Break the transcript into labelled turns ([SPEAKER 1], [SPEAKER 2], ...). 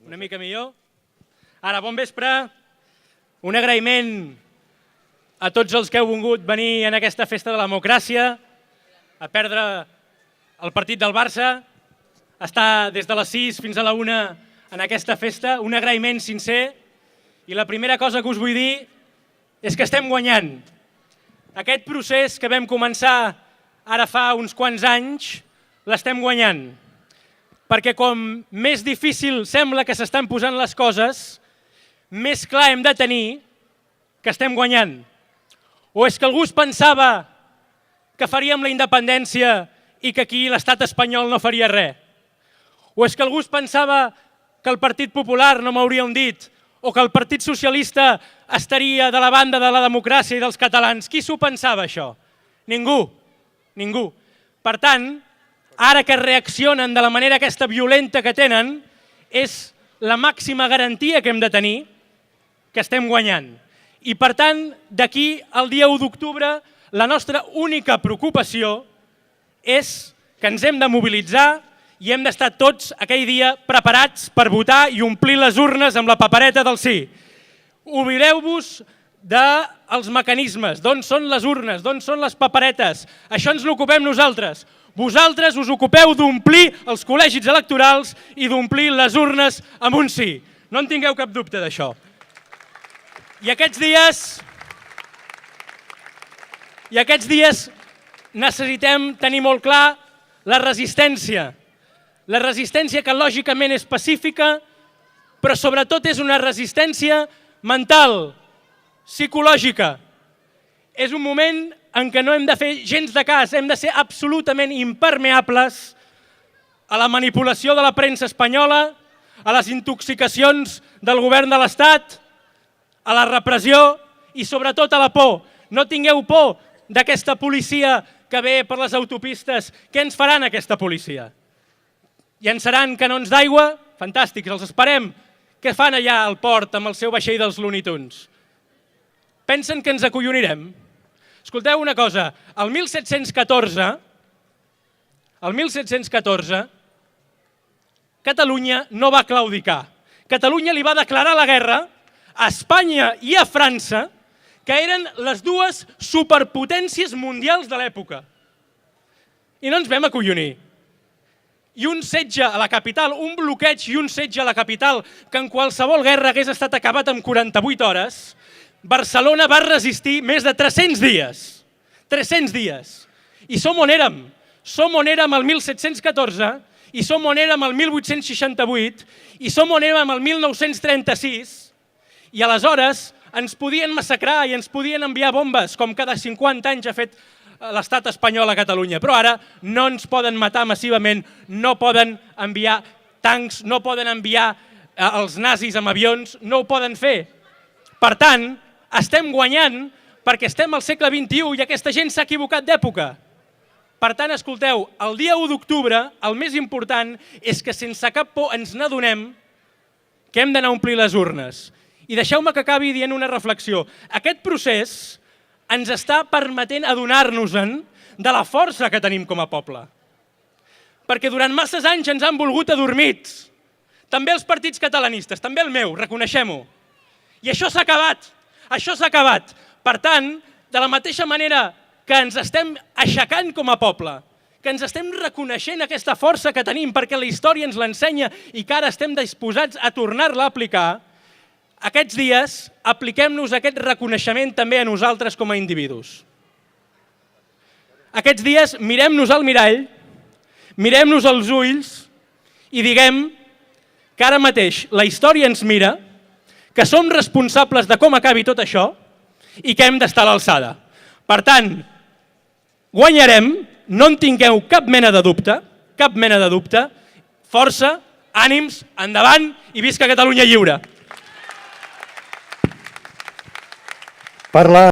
[SPEAKER 1] Una mica millor. Ara, bon vespre. Un agraïment a tots els que heu volgut venir en aquesta festa de la democràcia, a perdre el partit del Barça, estar des de les 6 fins a la 1 en aquesta festa. Un agraïment sincer. I la primera cosa que us vull dir és que estem guanyant. Aquest procés que vam començar ara fa uns quants anys, l'estem guanyant. Perquè com més difícil sembla que s'estan posant les coses, més clar hem de tenir que estem guanyant. O és que algú es pensava que faríem la independència i que aquí l'estat espanyol no faria res? O és que algú es pensava que el Partit Popular no m'hauria dit o que el Partit Socialista estaria de la banda de la democràcia i dels catalans? Qui s'ho pensava, això? Ningú. Ningú. Per tant, ara que reaccionen de la manera aquesta violenta que tenen, és la màxima garantia que hem de tenir que estem guanyant. I per tant, d'aquí al dia 1 d'octubre, la nostra única preocupació és que ens hem de mobilitzar i hem d'estar tots aquell dia preparats per votar i omplir les urnes amb la papereta del sí. Oblideu-vos dels mecanismes, d'on són les urnes, d'on són les paperetes. Això ens l'ocupem nosaltres. Vosaltres us ocupeu d'omplir els col·legis electorals i d'omplir les urnes amb un sí. No en tingueu cap dubte d'això. I aquests dies necessitem tenir molt clar la resistència. La resistència que lògicament és pacífica, però sobretot és una resistència mental, psicològica. És un moment en què no hem de fer gens de cas, hem de ser absolutament impermeables a la manipulació de la premsa espanyola, a les intoxicacions del govern de l'Estat, a la repressió i sobretot a la por. No tingueu por d'aquesta policia que ve per les autopistes. Què ens faran aquesta policia? Llançaran canons d'aigua? Fantàstics, els esperem. Què fan allà al port amb el seu vaixell dels Looney Tunes? Pensen que ens acollonirem? Escolteu una cosa, el 1714, Catalunya no va claudicar. Catalunya li va declarar la guerra a Espanya i a França, que eren les dues superpotències mundials de l'època. I no ens vam acollonir. I un setge a la capital, un bloqueig i un setge a la capital, que en qualsevol guerra hagués estat acabat en 48 hores, Barcelona va resistir més de 300 dies. 300 dies. I som on érem. Som on érem el 1714, i som on érem el 1868, i som on érem el 1936, i aleshores ens podien massacrar i ens podien enviar bombes, com cada 50 anys ha fet l'estat espanyol a Catalunya. Però ara no ens poden matar massivament, no poden enviar tancs, no poden enviar els nazis amb avions, no ho poden fer. Per tant, estem guanyant perquè estem al segle XXI i aquesta gent s'ha equivocat d'època. Per tant, escolteu, el dia 1 d'octubre el més important és que sense cap por ens n'adonem que hem d'anar a omplir les urnes. I deixeu-me que acabi dient una reflexió. Aquest procés ens està permetent adonar-nos-en de la força que tenim com a poble. Perquè durant masses anys ens han volgut adormits. També els partits catalanistes, també el meu, reconeixem-ho. I això s'ha acabat. Això s'ha acabat. Per tant, de la mateixa manera que ens estem aixecant com a poble, que ens estem reconeixent aquesta força que tenim perquè la història ens l'ensenya i que ara estem disposats a tornar-la a aplicar, aquests dies apliquem-nos aquest reconeixement també a nosaltres com a individus. Aquests dies mirem-nos al mirall, mirem-nos als ulls i diguem que ara mateix la història ens mira, que som responsables de com acabi tot això i que hem d'estar a l'alçada. Per tant, guanyarem, no en tingueu cap mena de dubte, força, ànims, endavant i visca Catalunya lliure.